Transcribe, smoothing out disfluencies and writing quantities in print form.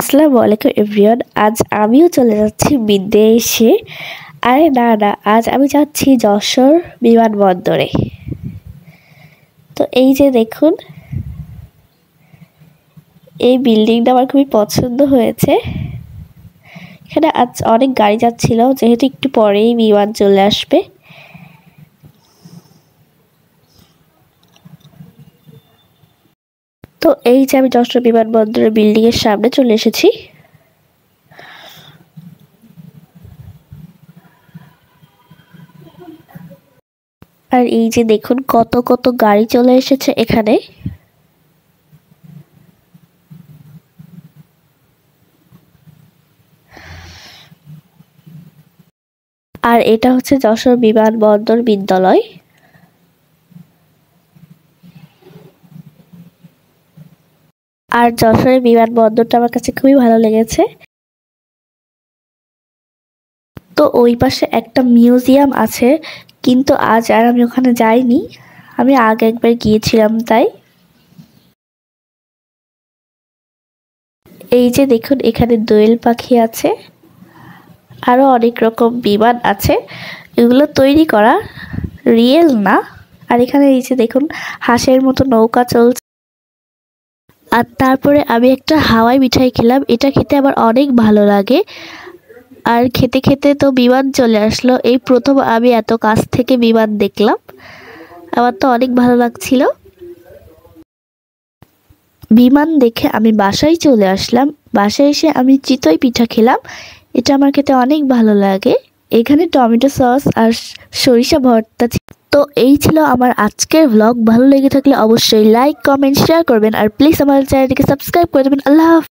আসসালামু আলাইকুম এভরিওয়ান। আজ আমিও চলে যাচ্ছি বিদেশে। আরে না না, আজ আমি যাচ্ছি যশোর বিমানবন্দরে। তো এই যে দেখুন, এই বিল্ডিংটা আমার খুবই পছন্দ হয়েছে। এখানে আজ অনেক গাড়ি যাচ্ছিল, যেহেতু একটু পরেই বিমান চলে আসবে। তো এই যে আমি যশোর বিমানবন্দরের বিল্ডিংয়ের সামনে চলে এসেছি। আর এই যে দেখুন, কত কত গাড়ি চলে এসেছে এখানে। আর এটা হচ্ছে যশোর বিমানবন্দর বিদ্যালয়। আর যশোরের বিমানবন্দরটা আমার কাছে খুবই ভালো লেগেছে। তো ওই পাশে একটা মিউজিয়াম আছে, কিন্তু আজ আর আমি ওখানে যাইনি। আমি আগে একবার গিয়েছিলাম তাই। এই যে দেখুন, এখানে দোয়েল পাখি আছে, আরো অনেক রকম বিমান আছে। এগুলো তৈরি করা, রিয়েল না। আর এখানে এই যে দেখুন, হাঁসের মতো নৌকা চলছে। আর তারপরে আমি একটা হাওয়াই মিঠাই খেলাম, এটা খেতে আমার অনেক ভালো লাগে। আর খেতে খেতে তো বিমান চলে আসলো। এই প্রথম আমি এত কাছ থেকে বিমান দেখলাম, আমার তো অনেক ভালো লাগছিল। বিমান দেখে আমি বাসায় চলে আসলাম। বাসায় এসে আমি চিতই পিঠা খেলাম, এটা আমার খেতে অনেক ভালো লাগে। এখানে টমেটো সস আর সরিষা ভর্তা ছিল। তো এই ছিল আমার আজকের ব্লগ। ভালো লেগে থাকলে অবশ্যই লাইক, কমেন্ট, শেয়ার করবেন। আর প্লিজ আমার চ্যানেলটিকে সাবস্ক্রাইব করে দেবেন। আল্লাহ হাফেজ।